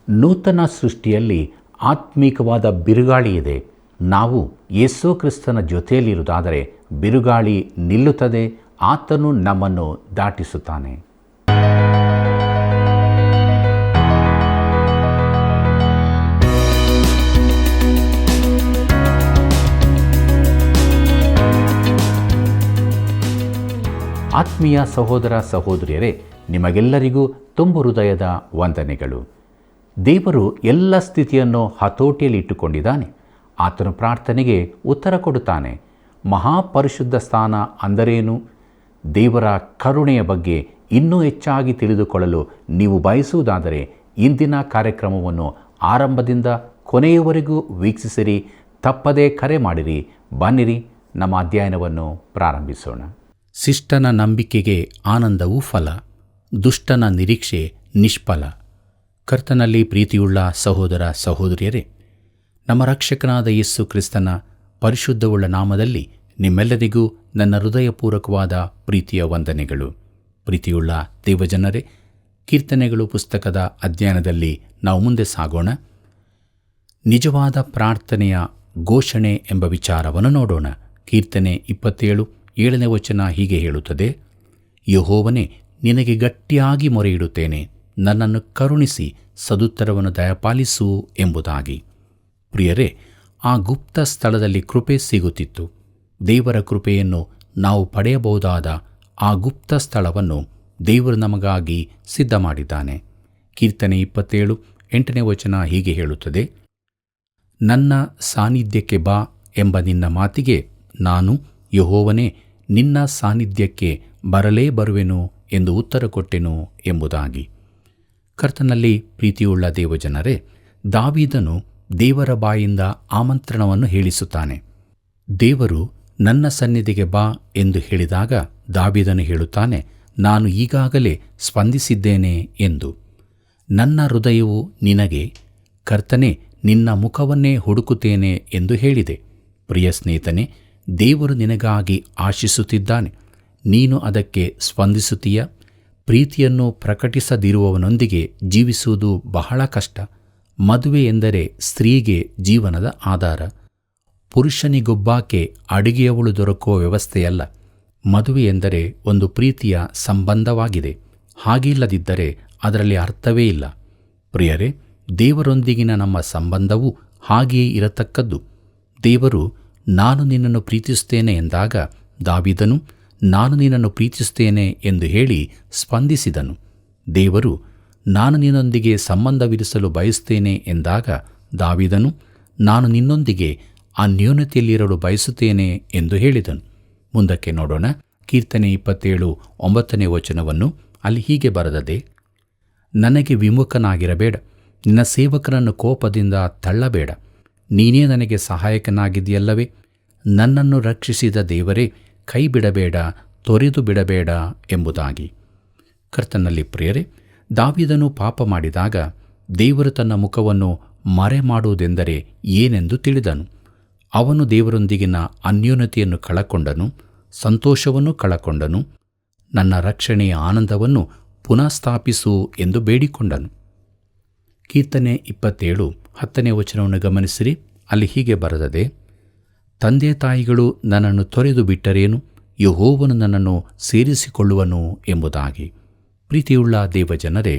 ನೂತನ ಸೃಷ್ಟಿಯಲ್ಲಿ ಆತ್ಮೀಕವಾದ ಬಿರುಗಾಳಿ ಇದೆ. ನಾವು ಯೇಸು ಕ್ರಿಸ್ತನ ಜೊತೆಯಲ್ಲಿರುವುದಾದರೆ ಬಿರುಗಾಳಿ ನಿಲ್ಲುತ್ತದೆ, ಆತನು ನಮ್ಮನ್ನು ದಾಟಿಸುತ್ತಾನೆ. ಆತ್ಮೀಯ ಸಹೋದರ ಸಹೋದರಿಯರೇ, ನಿಮಗೆಲ್ಲರಿಗೂ ತುಂಬು ಹೃದಯದ ವಂದನೆಗಳು. ದೇವರು ಎಲ್ಲ ಸ್ಥಿತಿಯನ್ನು ಹತೋಟಿಯಲ್ಲಿ ಇಟ್ಟುಕೊಂಡಿದ್ದಾನೆ. ಆತನು ಪ್ರಾರ್ಥನೆಗೆ ಉತ್ತರ ಕೊಡುತ್ತಾನೆ. ಮಹಾಪರಿಶುದ್ಧ ಸ್ಥಾನ ಅಂದರೇನು? ದೇವರ ಕರುಣೆಯ ಬಗ್ಗೆ ಇನ್ನೂ ಹೆಚ್ಚಾಗಿ ತಿಳಿದುಕೊಳ್ಳಲು ನೀವು ಬಯಸುವುದಾದರೆ ಇಂದಿನ ಕಾರ್ಯಕ್ರಮವನ್ನು ಆರಂಭದಿಂದ ಕೊನೆಯವರೆಗೂ ವೀಕ್ಷಿಸಿರಿ. ತಪ್ಪದೇ ಕರೆ ಮಾಡಿರಿ. ಬನ್ನಿರಿ, ನಮ್ಮ ಅಧ್ಯಯನವನ್ನು ಪ್ರಾರಂಭಿಸೋಣ. ಶಿಷ್ಟನ ನಂಬಿಕೆಗೆ ಆನಂದವು ಫಲ, ದುಷ್ಟನ ನಿರೀಕ್ಷೆ ನಿಷ್ಫಲ. ಕರ್ತನಲ್ಲಿ ಪ್ರೀತಿಯುಳ್ಳ ಸಹೋದರ ಸಹೋದರಿಯರೇ, ನಮ್ಮ ರಕ್ಷಕನಾದ ಯೇಸು ಕ್ರಿಸ್ತನ ಪರಿಶುದ್ಧವುಳ್ಳ ನಾಮದಲ್ಲಿ ನಿಮ್ಮೆಲ್ಲರಿಗೂ ನನ್ನ ಹೃದಯಪೂರ್ವಕವಾದ ಪ್ರೀತಿಯ ವಂದನೆಗಳು. ಪ್ರೀತಿಯುಳ್ಳ ದೇವಜನರೇ, ಕೀರ್ತನೆಗಳು ಪುಸ್ತಕದ ಅಧ್ಯಯನದಲ್ಲಿ ನಾವು ಮುಂದೆ ಸಾಗೋಣ. ನಿಜವಾದ ಪ್ರಾರ್ಥನೆಯ ಘೋಷಣೆ ಎಂಬ ವಿಚಾರವನ್ನು ನೋಡೋಣ. ಕೀರ್ತನೆ 27:7ನೇ ವಚನ ಹೀಗೆ ಹೇಳುತ್ತದೆ: ಯೆಹೋವನೇ, ನಿನಗೆ ಗಟ್ಟಿಯಾಗಿ ಮೊರೆಯಿಡುತ್ತೇನೆ, ನನ್ನನ್ನು ಕರುಣಿಸಿ ಸದುತ್ತರವನ್ನು ದಯಪಾಲಿಸು ಎಂಬುದಾಗಿ. ಪ್ರಿಯರೇ, ಆ ಗುಪ್ತ ಸ್ಥಳದಲ್ಲಿ ಕೃಪೆ ಸಿಗುತ್ತಿತ್ತು. ದೇವರ ಕೃಪೆಯನ್ನು ನಾವು ಪಡೆಯಬಹುದಾದ ಆ ಗುಪ್ತ ಸ್ಥಳವನ್ನು ದೇವರು ನಮಗಾಗಿ ಸಿದ್ಧ ಮಾಡಿದ್ದಾನೆ. ಕೀರ್ತನೆ 27:8ನೇ ವಚನ ಹೀಗೆ ಹೇಳುತ್ತದೆ: ನನ್ನ ಸಾನ್ನಿಧ್ಯಕ್ಕೆ ಬಾ ಎಂಬ ನಿನ್ನ ಮಾತಿಗೆ ನಾನು, ಯೆಹೋವನೇ, ನಿನ್ನ ಸಾನ್ನಿಧ್ಯಕ್ಕೆ ಬರಲೇ ಬರುವೆನು ಎಂದು ಉತ್ತರ ಕೊಟ್ಟೆನು ಎಂಬುದಾಗಿ. ಕರ್ತನಲ್ಲಿ ಪ್ರೀತಿಯುಳ್ಳ ದೇವಜನರೇ, ದಾವೀದನು ದೇವರ ಬಾಯಿಂದ ಆಮಂತ್ರಣವನ್ನು ಹೇಳಿಸುತ್ತಾನೆ. ದೇವರು ನನ್ನ ಸನ್ನಿಧಿಗೆ ಬಾ ಎಂದು ಹೇಳಿದಾಗ ದಾವೀದನು ಹೇಳುತ್ತಾನೆ, ನಾನು ಈಗಾಗಲೇ ಸ್ಪಂದಿಸಿದ್ದೇನೆ ಎಂದು. ನನ್ನ ಹೃದಯವು ನಿನಗೆ, ಕರ್ತನೇ, ನಿನ್ನ ಮುಖವನ್ನೇ ಹುಡುಕುತ್ತೇನೆ ಎಂದು ಹೇಳಿದೆ. ಪ್ರಿಯ ಸ್ನೇಹಿತನೇ, ದೇವರು ನಿನಗಾಗಿ ಆಶಿಸುತ್ತಿದ್ದಾನೆ. ನೀನು ಅದಕ್ಕೆ ಸ್ಪಂದಿಸುತ್ತೀಯ? ಪ್ರೀತಿಯನ್ನು ಪ್ರಕಟಿಸದಿರುವವನೊಂದಿಗೆ ಜೀವಿಸುವುದು ಬಹಳ ಕಷ್ಟ. ಮದುವೆ ಎಂದರೆ ಸ್ತ್ರೀಗೆ ಜೀವನದ ಆಧಾರ. ಪುರುಷನಿಗೊಬ್ಬಾಕೆ ಅಡುಗೆಯವಳು ದೊರಕುವ ವ್ಯವಸ್ಥೆಯಲ್ಲ. ಮದುವೆ ಎಂದರೆ ಒಂದು ಪ್ರೀತಿಯ ಸಂಬಂಧವಾಗಿದೆ. ಹಾಗಿಲ್ಲದಿದ್ದರೆ ಅದರಲ್ಲಿ ಅರ್ಥವೇ ಇಲ್ಲ. ಪ್ರಿಯರೇ, ದೇವರೊಂದಿಗಿನ ನಮ್ಮ ಸಂಬಂಧವೂ ಹಾಗೆಯೇ ಇರತಕ್ಕದ್ದು. ದೇವರು ನಾನು ನಿನ್ನನ್ನು ಪ್ರೀತಿಸುತ್ತೇನೆ ಎಂದಾಗ ದಾವೀದನು ನಾನು ನಿನ್ನನ್ನು ಪ್ರೀತಿಸುತ್ತೇನೆ ಎಂದು ಹೇಳಿ ಸ್ಪಂದಿಸಿದನು. ದೇವರು ನಾನು ನಿನ್ನೊಂದಿಗೆ ಸಂಬಂಧವಿರಿಸಲು ಬಯಸುತ್ತೇನೆ ಎಂದಾಗ ದಾವೀದನು ನಾನು ನಿನ್ನೊಂದಿಗೆ ಅನ್ಯೋನ್ಯತೆಯಲ್ಲಿರಲು ಬಯಸುತ್ತೇನೆ ಎಂದು ಹೇಳಿದನು. ಮುಂದಕ್ಕೆ ನೋಡೋಣ. ಕೀರ್ತನೆ 27:9ನೇ ವಚನವನ್ನು ಅಲ್ಲಿ ಹೀಗೆ ಬರೆದದೆ: ನನಗೆ ವಿಮುಖನಾಗಿರಬೇಡ, ನಿನ್ನ ಸೇವಕನನ್ನು ಕೋಪದಿಂದ ತಳ್ಳಬೇಡ. ನೀನೇ ನನಗೆ ಸಹಾಯಕನಾಗಿದೆಯಲ್ಲವೇ? ನನ್ನನ್ನು ರಕ್ಷಿಸಿದ ದೇವರೇ, ಕೈ ಬಿಡಬೇಡ, ತೊರೆದು ಬಿಡಬೇಡ ಎಂಬುದಾಗಿ. ಕರ್ತನಲ್ಲಿ ಪ್ರಿಯರೇ, ದಾವೀದನು ಪಾಪ ಮಾಡಿದಾಗ ದೇವರು ತನ್ನ ಮುಖವನ್ನು ಮರೆ ಮಾಡುವುದೆಂದರೆ ಏನೆಂದು ತಿಳಿದನು. ಅವನು ದೇವರೊಂದಿಗಿನ ಅನ್ಯೋನ್ಯತೆಯನ್ನು ಕಳಕೊಂಡನು, ಸಂತೋಷವನ್ನು ಕಳಕೊಂಡನು. ನನ್ನ ರಕ್ಷಣೆಯ ಆನಂದವನ್ನು ಪುನಃ ಸ್ಥಾಪಿಸು ಎಂದು ಬೇಡಿಕೊಂಡನು. ಕೀರ್ತನೆ 27:10ನೇ ವಚನವನ್ನು ಗಮನಿಸಿರಿ. ಅಲ್ಲಿ ಹೀಗೆ ಬರೆದದೆ: ತಂದೆ ತಾಯಿಗಳು ನನ್ನನ್ನು ತೊರೆದು ಬಿಟ್ಟರೇನು, ಯೆಹೋವನು ನನ್ನನ್ನು ಸೇರಿಸಿಕೊಳ್ಳುವನು ಎಂಬುದಾಗಿ. ಪ್ರೀತಿಯುಳ್ಳ ದೇವಜನರೇ,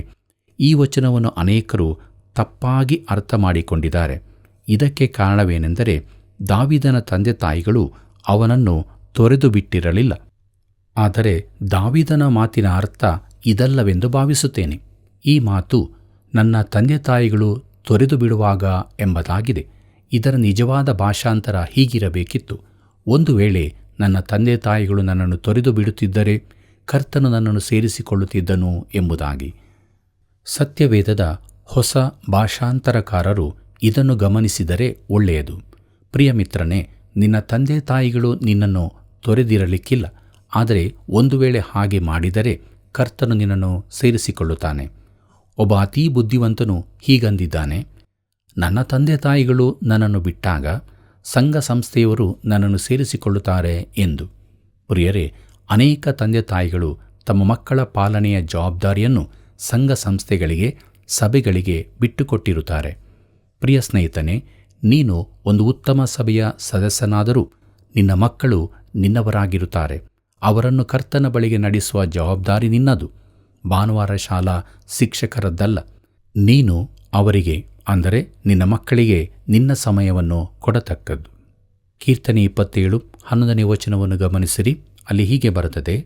ಈ ವಚನವನ್ನು ಅನೇಕರು ತಪ್ಪಾಗಿ ಅರ್ಥ ಮಾಡಿಕೊಂಡಿದ್ದಾರೆ. ಇದಕ್ಕೆ ಕಾರಣವೇನೆಂದರೆ ದಾವೀದನ ತಂದೆ ತಾಯಿಗಳು ಅವನನ್ನು ತೊರೆದು ಬಿಟ್ಟಿರಲಿಲ್ಲ. ಆದರೆ ದಾವೀದನ ಮಾತಿನ ಅರ್ಥ ಇದಲ್ಲವೆಂದು ಭಾವಿಸುತ್ತೇನೆ. ಈ ಮಾತು ನನ್ನ ತಂದೆ ತಾಯಿಗಳು ತೊರೆದು ಬಿಡುವಾಗ ಎಂಬುದಾಗಿದೆ. ಇದರ ನಿಜವಾದ ಭಾಷಾಂತರ ಹೀಗಿರಬೇಕಿತ್ತು: ಒಂದು ವೇಳೆ ನನ್ನ ತಂದೆ ತಾಯಿಗಳು ನನ್ನನ್ನು ತೊರೆದು ಬಿಡುತ್ತಿದ್ದರೆ ಕರ್ತನು ನನ್ನನ್ನು ಸೇರಿಸಿಕೊಳ್ಳುತ್ತಿದ್ದನು ಎಂಬುದಾಗಿ. ಸತ್ಯವೇದದ ಹೊಸ ಭಾಷಾಂತರಕಾರರು ಇದನ್ನು ಗಮನಿಸಿದರೆ ಒಳ್ಳೆಯದು. ಪ್ರಿಯ ಮಿತ್ರನೇ, ನಿನ್ನ ತಂದೆ ತಾಯಿಗಳು ನಿನ್ನನ್ನು ತೊರೆದಿರಲಿಕ್ಕಿಲ್ಲ. ಆದರೆ ಒಂದು ವೇಳೆ ಹಾಗೆ ಮಾಡಿದರೆ ಕರ್ತನು ನಿನ್ನನ್ನು ಸೇರಿಸಿಕೊಳ್ಳುತ್ತಾನೆ. ಒಬ್ಬ ಅತೀ ಬುದ್ಧಿವಂತನು ಹೀಗಂದಿದ್ದಾನೆ: ನನ್ನ ತಂದೆ ತಾಯಿಗಳು ನನ್ನನ್ನು ಬಿಟ್ಟಾಗ ಸಂಘ ಸಂಸ್ಥೆಯವರು ನನ್ನನ್ನು ಸೇರಿಸಿಕೊಳ್ಳುತ್ತಾರೆ ಎಂದು. ಪ್ರಿಯರೇ, ಅನೇಕ ತಂದೆ ತಾಯಿಗಳು ತಮ್ಮ ಮಕ್ಕಳ ಪಾಲನೆಯ ಜವಾಬ್ದಾರಿಯನ್ನು ಸಂಘ ಸಂಸ್ಥೆಗಳಿಗೆ ಸಭೆಗಳಿಗೆ ಬಿಟ್ಟುಕೊಟ್ಟಿರುತ್ತಾರೆ. ಪ್ರಿಯ ಸ್ನೇಹಿತನೇ, ನೀನು ಒಂದು ಉತ್ತಮ ಸಭೆಯ ಸದಸ್ಯನಾದರೂ ನಿನ್ನ ಮಕ್ಕಳು ನಿನ್ನವರಾಗಿರುತ್ತಾರೆ. ಅವರನ್ನು ಕರ್ತನ ಬಳಿಗೆ ನಡೆಸುವ ಜವಾಬ್ದಾರಿ ನಿನ್ನದು. ಭಾನುವಾರ ಶಾಲಾ ಶಿಕ್ಷಕರದ್ದಲ್ಲ. ನೀನು ಅವರಿಗೆ, ಅಂದರೆ ನಿನ್ನ ಮಕ್ಕಳಿಗೆ ನಿನ್ನ ಸಮಯವನ್ನು ಕೊಡತಕ್ಕದ್ದು. ಕೀರ್ತನೆ 27:11 ವಚನವನ್ನು ಗಮನಿಸಿರಿ. ಅಲ್ಲಿ ಹೀಗೆ ಬರುತ್ತದೆ,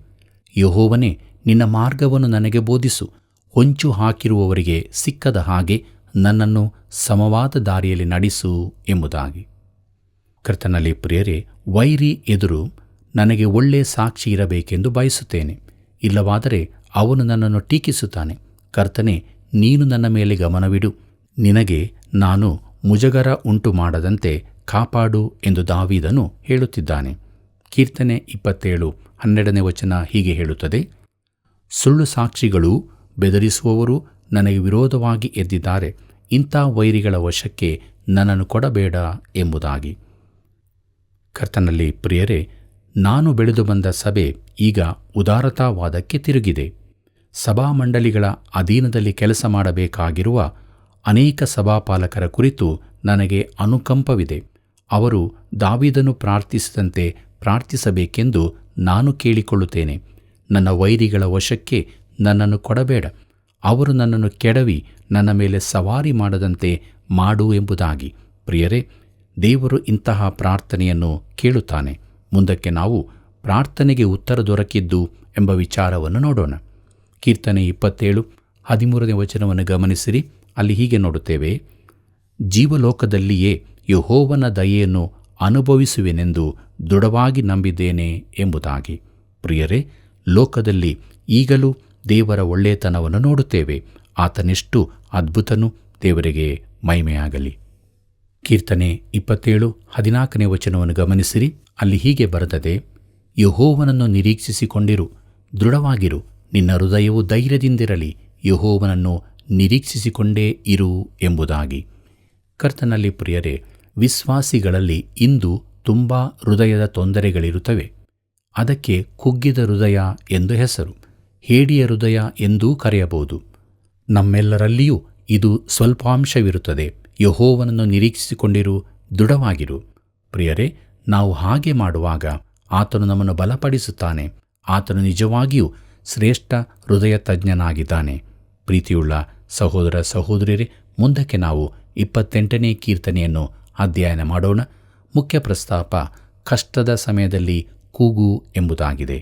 ಯೆಹೋವನೇ, ನಿನ್ನ ಮಾರ್ಗವನ್ನು ನನಗೆ ಬೋಧಿಸು. ಹೊಂಚು ಹಾಕಿರುವವರಿಗೆ ಸಿಕ್ಕದ ಹಾಗೆ ನನ್ನನ್ನು ಸಮವಾದ ದಾರಿಯಲ್ಲಿ ನಡೆಸು ಎಂಬುದಾಗಿ. ಕರ್ತನಲ್ಲಿ ಪ್ರಿಯರೇ, ವೈರಿ ಎದುರು ನನಗೆ ಒಳ್ಳೆಯ ಸಾಕ್ಷಿ ಇರಬೇಕೆಂದು ಬಯಸುತ್ತೇನೆ. ಇಲ್ಲವಾದರೆ ಅವನು ನನ್ನನ್ನು ಟೀಕಿಸುತ್ತಾನೆ. ಕರ್ತನೇ, ನೀನು ನನ್ನ ಮೇಲೆ ಗಮನವಿಡು. ನಿನಗೆ ನಾನು ಮುಜುಗರ ಉಂಟು ಮಾಡದಂತೆ ಕಾಪಾಡು ಎಂದು ದಾವೀದನು ಹೇಳುತ್ತಿದ್ದಾನೆ. ಕೀರ್ತನೆ 27:12 ವಚನ ಹೀಗೆ ಹೇಳುತ್ತದೆ, ಸುಳ್ಳು ಸಾಕ್ಷಿಗಳೂ ಬೆದರಿಸುವವರು ನನಗೆ ವಿರೋಧವಾಗಿ ಎದ್ದಿದ್ದಾರೆ. ಇಂಥ ವೈರಿಗಳ ವಶಕ್ಕೆ ನನ್ನನ್ನು ಕೊಡಬೇಡ ಎಂಬುದಾಗಿ. ಕರ್ತನಲ್ಲಿ ಪ್ರಿಯರೇ, ನಾನು ಬೆಳೆದು ಬಂದ ಸಭೆ ಈಗ ಉದಾರತಾವಾದಕ್ಕೆ ತಿರುಗಿದೆ. ಸಭಾಮಂಡಲಿಗಳ ಅಧೀನದಲ್ಲಿ ಕೆಲಸ ಮಾಡಬೇಕಾಗಿರುವ ಅನೇಕ ಸಭಾಪಾಲಕರ ಕುರಿತು ನನಗೆ ಅನುಕಂಪವಿದೆ. ಅವರು ದಾವೀದನು ಪ್ರಾರ್ಥಿಸಿದಂತೆ ಪ್ರಾರ್ಥಿಸಬೇಕೆಂದು ನಾನು ಕೇಳಿಕೊಳ್ಳುತ್ತೇನೆ. ನನ್ನ ವೈರಿಗಳ ವಶಕ್ಕೆ ನನ್ನನ್ನು ಕೊಡಬೇಡ. ಅವರು ನನ್ನನ್ನು ಕೆಡವಿ ನನ್ನ ಮೇಲೆ ಸವಾರಿ ಮಾಡದಂತೆ ಮಾಡು ಎಂಬುದಾಗಿ. ಪ್ರಿಯರೇ, ದೇವರು ಇಂತಹ ಪ್ರಾರ್ಥನೆಯನ್ನು ಕೇಳುತ್ತಾನೆ. ಮುಂದಕ್ಕೆ ನಾವು ಪ್ರಾರ್ಥನೆಗೆ ಉತ್ತರ ದೊರಕಿದ್ದು ಎಂಬ ವಿಚಾರವನ್ನು ನೋಡೋಣ. ಕೀರ್ತನೆ 27:13 ವಚನವನ್ನು ಗಮನಿಸಿರಿ. ಅಲ್ಲಿ ಹೀಗೆ ನೋಡುತ್ತೇವೆ, ಜೀವಲೋಕದಲ್ಲಿಯೇ ಯೆಹೋವನ ದಯೆಯನ್ನು ಅನುಭವಿಸುವೆನೆಂದು ದೃಢವಾಗಿ ನಂಬಿದ್ದೇನೆ ಎಂಬುದಾಗಿ. ಪ್ರಿಯರೇ, ಲೋಕದಲ್ಲಿ ಈಗಲೂ ದೇವರ ಒಳ್ಳೆಯತನವನ್ನು ನೋಡುತ್ತೇವೆ. ಆತನೆಷ್ಟು ಅದ್ಭುತನು! ದೇವರಿಗೆ ಮಹಿಮೆಯಾಗಲಿ. ಕೀರ್ತನೆ 27:14 ವಚನವನ್ನು ಗಮನಿಸಿರಿ. ಅಲ್ಲಿ ಹೀಗೆ ಬರೆದದೆ, ಯೆಹೋವನನ್ನು ನಿರೀಕ್ಷಿಸಿಕೊಂಡಿರು, ದೃಢವಾಗಿರು, ನಿನ್ನ ಹೃದಯವು ಧೈರ್ಯದಿಂದಿರಲಿ, ಯೆಹೋವನನ್ನು ನಿರೀಕ್ಷಿಸಿಕೊಂಡೇ ಇರು ಎಂಬುದಾಗಿ. ಕರ್ತನಲ್ಲಿ ಪ್ರಿಯರೇ, ವಿಶ್ವಾಸಿಗಳಲ್ಲಿ ಇಂದು ತುಂಬ ಹೃದಯದ ತೊಂದರೆಗಳಿರುತ್ತವೆ. ಅದಕ್ಕೆ ಕುಗ್ಗಿದ ಹೃದಯ ಎಂದು ಹೆಸರು, ಹೇಡಿಯ ಹೃದಯ ಎಂದೂ ಕರೆಯಬಹುದು. ನಮ್ಮೆಲ್ಲರಲ್ಲಿಯೂ ಇದು ಸ್ವಲ್ಪಾಂಶವಿರುತ್ತದೆ. ಯೆಹೋವನನ್ನು ನಿರೀಕ್ಷಿಸಿಕೊಂಡಿರು, ದೃಢವಾಗಿರು. ಪ್ರಿಯರೇ, ನಾವು ಹಾಗೆ ಮಾಡುವಾಗ ಆತನು ನಮ್ಮನ್ನು ಬಲಪಡಿಸುತ್ತಾನೆ. ಆತನು ನಿಜವಾಗಿಯೂ ಶ್ರೇಷ್ಠ ಹೃದಯ ತಜ್ಞನಾಗಿದ್ದಾನೆ. ಪ್ರೀತಿಯುಳ್ಳ ಸಹೋದರ ಸಹೋದರಿಯರೇ, ಮುಂದಕ್ಕೆ ನಾವು 28ನೇ ಕೀರ್ತನೆಯನ್ನು ಅಧ್ಯಯನ ಮಾಡೋಣ. ಮುಖ್ಯ ಪ್ರಸ್ತಾಪ ಕಷ್ಟದ ಸಮಯದಲ್ಲಿ ಕೂಗು ಎಂಬುದಾಗಿದೆ.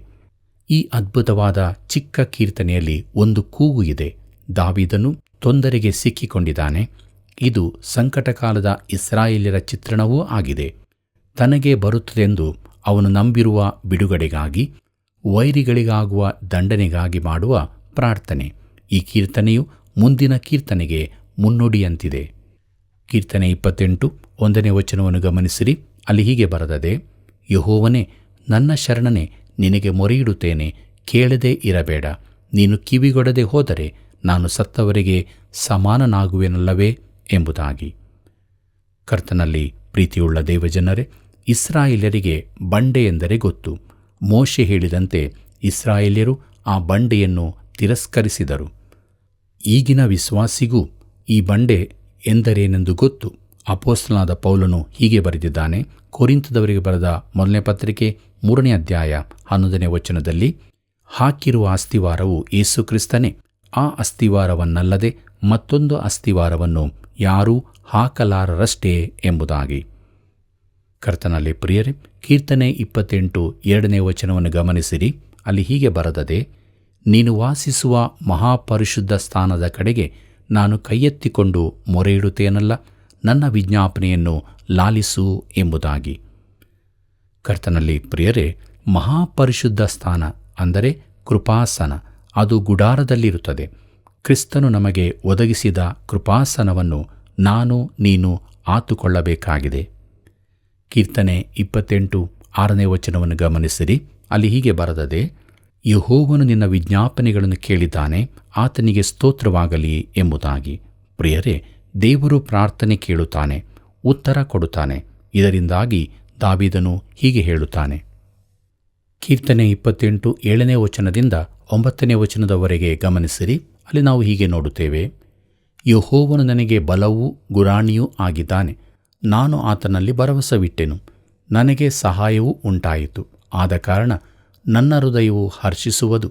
ಈ ಅದ್ಭುತವಾದ ಚಿಕ್ಕ ಕೀರ್ತನೆಯಲ್ಲಿ ಒಂದು ಕೂಗು ಇದೆ. ದಾವೀದನು ತೊಂದರೆಗೆ ಸಿಕ್ಕಿಕೊಂಡಿದ್ದಾನೆ. ಇದು ಸಂಕಟಕಾಲದ ಇಸ್ರಾಯೇಲ್ಯರ ಚಿತ್ರಣವೂ ಆಗಿದೆ. ತನಗೆ ಬರುತ್ತದೆಂದು ಅವನು ನಂಬಿರುವ ಬಿಡುಗಡೆಗಾಗಿ, ವೈರಿಗಳಿಗಾಗುವ ದಂಡನೆಗಾಗಿ ಮಾಡುವ ಪ್ರಾರ್ಥನೆ. ಈ ಕೀರ್ತನೆಯು ಮುಂದಿನ ಕೀರ್ತನೆಗೆ ಮುನ್ನುಡಿಯಂತಿದೆ. ಕೀರ್ತನೆ 28:1 ವಚನವನ್ನು ಗಮನಿಸಿರಿ. ಅಲ್ಲಿ ಹೀಗೆ ಬರೆದದೆ, ಯೆಹೋವನೇ, ನನ್ನ ಶರಣನೆ, ನಿನಗೆ ಮೊರೆಯಿಡುತ್ತೇನೆ, ಕೇಳದೆ ಇರಬೇಡ. ನೀನು ಕಿವಿಗೊಡದೆ ಹೋದರೆ ನಾನು ಸತ್ತವರಿಗೆ ಸಮಾನನಾಗುವೆನಲ್ಲವೇ ಎಂಬುದಾಗಿ. ಕರ್ತನಲ್ಲಿ ಪ್ರೀತಿಯುಳ್ಳ ದೇವಜನರೇ, ಇಸ್ರಾಯೇಲ್ಯರಿಗೆ ಬಂಡೆ ಎಂದರೆ ಗೊತ್ತು. ಮೋಶೆ ಹೇಳಿದಂತೆ ಇಸ್ರಾಯೇಲ್ಯರು ಆ ಬಂಡೆಯನ್ನು ತಿರಸ್ಕರಿಸಿದರು. ಈಗಿನ ವಿಶ್ವಾಸಿಗೂ ಈ ಬಂಡೆ ಎಂದರೇನೆಂದು ಗೊತ್ತು. ಅಪೊಸ್ತಲನಾದ ಪೌಲನು ಹೀಗೆ ಬರೆದಿದ್ದಾನೆ. ಕೊರಿಂಥದವರಿಗೆ ಬರೆದ 1ನೇ ಪತ್ರಿಕೆ 3ನೇ ಅಧ್ಯಾಯ 11ನೇ ವಚನದಲ್ಲಿ, ಹಾಕಿರುವ ಅಸ್ತಿವಾರವು ಯೇಸು ಕ್ರಿಸ್ತನೇ. ಆ ಅಸ್ತಿವಾರವನ್ನಲ್ಲದೆ ಮತ್ತೊಂದು ಅಸ್ತಿವಾರವನ್ನು ಯಾರೂ ಹಾಕಲಾರರಷ್ಟೇ ಎಂಬುದಾಗಿ. ಕರ್ತನಲ್ಲಿ ಪ್ರಿಯರೇ, ಕೀರ್ತನೆ 28:2 ವಚನವನ್ನು ಗಮನಿಸಿರಿ. ಅಲ್ಲಿ ಹೀಗೆ ಬರೆದದೆ, ನೀನು ವಾಸಿಸುವ ಮಹಾಪರಿಶುದ್ಧ ಸ್ಥಾನದ ಕಡೆಗೆ ನಾನು ಕೈಯೆತ್ತಿಕೊಂಡು ಮೊರೆಯಿಡುತ್ತೇನಲ್ಲ, ನನ್ನ ವಿಜ್ಞಾಪನೆಯನ್ನು ಲಾಲಿಸು ಎಂಬುದಾಗಿ. ಕರ್ತನಲ್ಲಿ ಪ್ರಿಯರೇ, ಮಹಾಪರಿಶುದ್ಧ ಸ್ಥಾನ ಅಂದರೆ ಕೃಪಾಸನ, ಅದು ಗುಡಾರದಲ್ಲಿರುತ್ತದೆ. ಕ್ರಿಸ್ತನು ನಮಗೆ ಒದಗಿಸಿದ ಕೃಪಾಸನವನ್ನು ನಾನು ನೀನು ಆತುಕೊಳ್ಳಬೇಕಾಗಿದೆ. ಕೀರ್ತನೆ 28:6 ವಚನವನ್ನು ಗಮನಿಸಿರಿ. ಅಲ್ಲಿ ಹೀಗೆ ಬರೆದದೆ, ಯೆಹೋವನು ನಿನ್ನ ವಿಜ್ಞಾಪನೆಗಳನ್ನು ಕೇಳಿದ್ದಾನೆ, ಆತನಿಗೆ ಸ್ತೋತ್ರವಾಗಲಿ ಎಂಬುದಾಗಿ. ಪ್ರಿಯರೇ, ದೇವರು ಪ್ರಾರ್ಥನೆ ಕೇಳುತ್ತಾನೆ, ಉತ್ತರ ಕೊಡುತ್ತಾನೆ. ಇದರಿಂದಾಗಿ ದಾವೀದನು ಹೀಗೆ ಹೇಳುತ್ತಾನೆ. ಕೀರ್ತನೆ 28:7 ವಚನದಿಂದ 9ನೇ ವಚನದವರೆಗೆ ಗಮನಿಸಿರಿ. ಅಲ್ಲಿ ನಾವು ಹೀಗೆ ನೋಡುತ್ತೇವೆ, ಯೆಹೋವನು ನನಗೆ ಬಲವೂ ಗುರಾಣಿಯೂ ಆಗಿದ್ದಾನೆ. ನಾನು ಆತನಲ್ಲಿ ಭರವಸವಿಟ್ಟೆನು. ನನಗೆ ಸಹಾಯವೂ ಉಂಟಾಯಿತು. ಆದ ಕಾರಣ ನನ್ನ ಹೃದಯವು ಹರ್ಷಿಸುವುದು.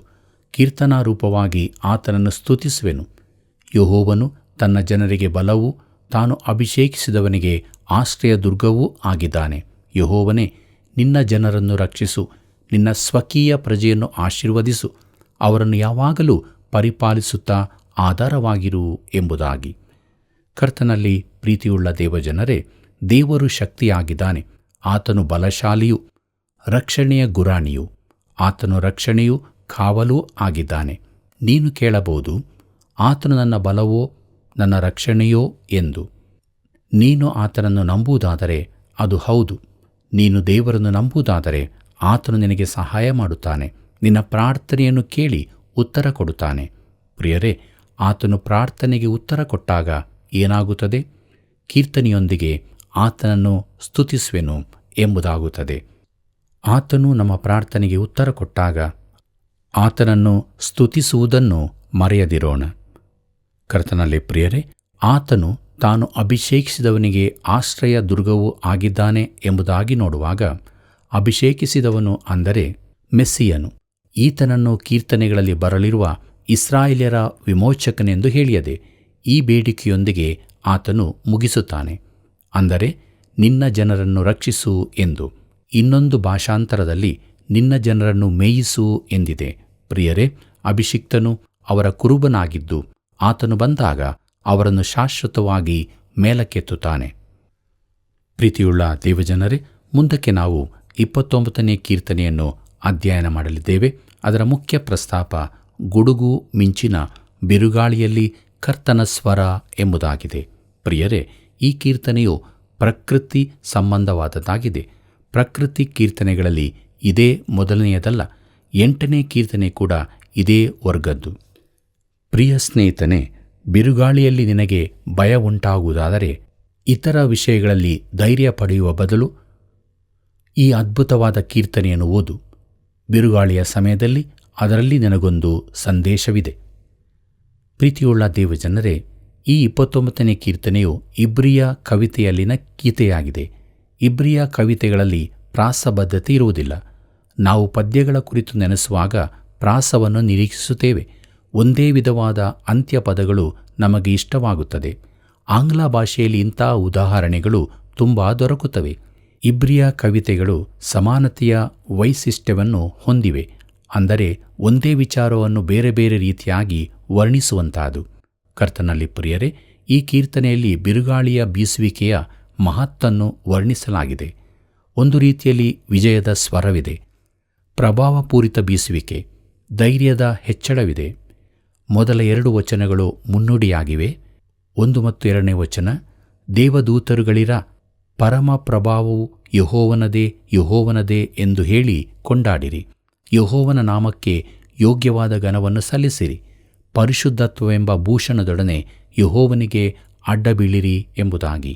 ಕೀರ್ತನಾರೂಪವಾಗಿ ಆತನನ್ನು ಸ್ತುತಿಸುವೆನು. ಯೆಹೋವನು ತನ್ನ ಜನರಿಗೆ ಬಲವೂ ತಾನು ಅಭಿಷೇಕಿಸಿದವನಿಗೆ ಆಶ್ರಯ ದುರ್ಗವೂ ಆಗಿದ್ದಾನೆ. ಯೆಹೋವನೇ, ನಿನ್ನ ಜನರನ್ನು ರಕ್ಷಿಸು. ನಿನ್ನ ಸ್ವಕೀಯ ಪ್ರಜೆಯನ್ನು ಆಶೀರ್ವದಿಸು. ಅವರನ್ನು ಯಾವಾಗಲೂ ಪರಿಪಾಲಿಸುತ್ತಾ ಆಧಾರವಾಗಿರು ಎಂಬುದಾಗಿ. ಕರ್ತನಲ್ಲಿ ಪ್ರೀತಿಯುಳ್ಳ ದೇವಜನರೇ, ದೇವರು ಶಕ್ತಿಯಾಗಿದ್ದಾನೆ. ಆತನು ಬಲಶಾಲಿಯೂ ರಕ್ಷಣೆಯ ಗುರಾಣಿಯೂ. ಆತನು ರಕ್ಷಣೆಯೂ ಕಾವಲೂ ಆಗಿದ್ದಾನೆ. ನೀನು ಕೇಳಬಹುದು, ಆತನು ನನ್ನ ಬಲವೋ ನನ್ನ ರಕ್ಷಣೆಯೋ ಎಂದು. ನೀನು ಆತನನ್ನು ನಂಬುವುದಾದರೆ ಅದು ಹೌದು. ನೀನು ದೇವರನ್ನು ನಂಬುವುದಾದರೆ ಆತನು ನಿನಗೆ ಸಹಾಯ ಮಾಡುತ್ತಾನೆ. ನಿನ್ನ ಪ್ರಾರ್ಥನೆಯನ್ನು ಕೇಳಿ ಉತ್ತರ ಕೊಡುತ್ತಾನೆ. ಪ್ರಿಯರೇ, ಆತನು ಪ್ರಾರ್ಥನೆಗೆ ಉತ್ತರ ಕೊಟ್ಟಾಗ ಏನಾಗುತ್ತದೆ? ಕೀರ್ತನೆಯೊಂದಿಗೆ ಆತನನ್ನು ಸ್ತುತಿಸುವೆನು ಎಂಬುದಾಗುತ್ತದೆ. ಆತನು ನಮ್ಮ ಪ್ರಾರ್ಥನೆಗೆ ಉತ್ತರ ಕೊಟ್ಟಾಗ ಆತನನ್ನು ಸ್ತುತಿಸುವುದನ್ನು ಮರೆಯದಿರೋಣ. ಕರ್ತನಲ್ಲಿ ಪ್ರಿಯರೇ, ಆತನು ತಾನು ಅಭಿಷೇಕಿಸಿದವನಿಗೆ ಆಶ್ರಯ ದುರ್ಗವೂ ಆಗಿದ್ದಾನೆ ಎಂಬುದಾಗಿ ನೋಡುವಾಗ, ಅಭಿಷೇಕಿಸಿದವನು ಅಂದರೆ ಮೆಸ್ಸಿಯನು. ಈತನನ್ನು ಕೀರ್ತನೆಗಳಲ್ಲಿ ಬರಲಿರುವ ಇಸ್ರಾಯೇಲ್ಯರ ವಿಮೋಚಕನೆಂದು ಹೇಳಿಯದೆ ಈ ಬೇಡಿಕೆಯೊಂದಿಗೆ ಆತನು ಮುಗಿಸುತ್ತಾನೆ, ಅಂದರೆ ನಿನ್ನ ಜನರನ್ನು ರಕ್ಷಿಸು ಎಂದು. ಇನ್ನೊಂದು ಭಾಷಾಂತರದಲ್ಲಿ ನಿನ್ನ ಜನರನ್ನು ಮೇಯಿಸು ಎಂದಿದೆ. ಪ್ರಿಯರೇ, ಅಭಿಷಿಕ್ತನು ಅವರ ಕುರುಬನಾಗಿದ್ದು ಆತನು ಬಂದಾಗ ಅವರನ್ನು ಶಾಶ್ವತವಾಗಿ ಮೇಲಕ್ಕೆತ್ತುತ್ತಾನೆ. ಪ್ರೀತಿಯುಳ್ಳ ದೇವಜನರೇ, ಮುಂದಕ್ಕೆ ನಾವು 29ನೇ ಕೀರ್ತನೆಯನ್ನು ಅಧ್ಯಯನ ಮಾಡಲಿದ್ದೇವೆ. ಅದರ ಮುಖ್ಯ ಪ್ರಸ್ತಾಪ ಗುಡುಗು ಮಿಂಚಿನ ಬಿರುಗಾಳಿಯಲ್ಲಿ ಕರ್ತನ ಸ್ವರ ಎಂಬುದಾಗಿದೆ. ಪ್ರಿಯರೇ, ಈ ಕೀರ್ತನೆಯು ಪ್ರಕೃತಿ ಸಂಬಂಧವಾದದ್ದಾಗಿದೆ. ಪ್ರಕೃತಿ ಕೀರ್ತನೆಗಳಲ್ಲಿ ಇದೇ ಮೊದಲನೆಯದಲ್ಲ. 8ನೇ ಕೀರ್ತನೆ ಕೂಡ ಇದೇ ವರ್ಗದ್ದು. ಪ್ರಿಯ ಸ್ನೇಹಿತನೇ, ಬಿರುಗಾಳಿಯಲ್ಲಿ ನಿನಗೆ ಭಯ ಉಂಟಾಗುವುದಾದರೆ ಇತರ ವಿಷಯಗಳಲ್ಲಿ ಧೈರ್ಯ ಪಡೆಯುವ ಬದಲು ಈ ಅದ್ಭುತವಾದ ಕೀರ್ತನೆಯನ್ನು ಓದು. ಬಿರುಗಾಳಿಯ ಸಮಯದಲ್ಲಿ ಅದರಲ್ಲಿ ನಿನಗೊಂದು ಸಂದೇಶವಿದೆ. ಪ್ರೀತಿಯುಳ್ಳ ದೇವಜನರೇ, ಈ 29ನೇ ಕೀರ್ತನೆಯು ಇಬ್ರಿಯ ಕವಿತೆಯಲ್ಲಿನ ಗೀತೆಯಾಗಿದೆ. ಇಬ್ರಿಯ ಕವಿತೆಗಳಲ್ಲಿ ಪ್ರಾಸಬದ್ಧತೆ ಇರುವುದಿಲ್ಲ. ನಾವು ಪದ್ಯಗಳ ಕುರಿತು ನೆನೆಸುವಾಗ ಪ್ರಾಸವನ್ನು ನಿರೀಕ್ಷಿಸುತ್ತೇವೆ. ಒಂದೇ ವಿಧವಾದ ಅಂತ್ಯಪದಗಳು ನಮಗೆ ಇಷ್ಟವಾಗುತ್ತದೆ. ಆಂಗ್ಲ ಭಾಷೆಯಲ್ಲಿ ಇಂಥ ಉದಾಹರಣೆಗಳು ತುಂಬ ದೊರಕುತ್ತವೆ. ಇಬ್ರಿಯ ಕವಿತೆಗಳು ಸಮಾನತೆಯ ವೈಶಿಷ್ಟ್ಯವನ್ನು ಹೊಂದಿವೆ, ಅಂದರೆ ಒಂದೇ ವಿಚಾರವನ್ನು ಬೇರೆ ಬೇರೆ ರೀತಿಯಾಗಿ ವರ್ಣಿಸುವಂತಾದು. ಕರ್ತನಲ್ಲಿ ಪ್ರಿಯರೇ, ಈ ಕೀರ್ತನೆಯಲ್ಲಿ ಬಿರುಗಾಳಿಯ ಬೀಸುವಿಕೆಯ ಮಹತ್ತನ್ನು ವರ್ಣಿಸಲಾಗಿದೆ. ಒಂದು ರೀತಿಯಲ್ಲಿ ವಿಜಯದ ಸ್ವರವಿದೆ, ಪ್ರಭಾವಪೂರಿತ ಬೀಸುವಿಕೆ, ಧೈರ್ಯದ ಹೆಚ್ಚಳವಿದೆ. ಮೊದಲ 2 ವಚನಗಳು ಮುನ್ನುಡಿಯಾಗಿವೆ. 1 ಮತ್ತು 2ನೇ ವಚನ, ದೇವದೂತರುಗಳಿರ ಪರಮ ಪ್ರಭಾವವು ಯೆಹೋವನದೇ ಯೆಹೋವನದೇ ಎಂದು ಹೇಳಿ ಕೊಂಡಾಡಿರಿ. ಯೆಹೋವನ ನಾಮಕ್ಕೆ ಯೋಗ್ಯವಾದ ಘನವನ್ನು ಸಲ್ಲಿಸಿರಿ. ಪರಿಶುದ್ಧತ್ವವೆಂಬ ಭೂಷಣದೊಡನೆ ಯೆಹೋವನಿಗೆ ಅಡ್ಡಬೀಳಿರಿ ಎಂಬುದಾಗಿ.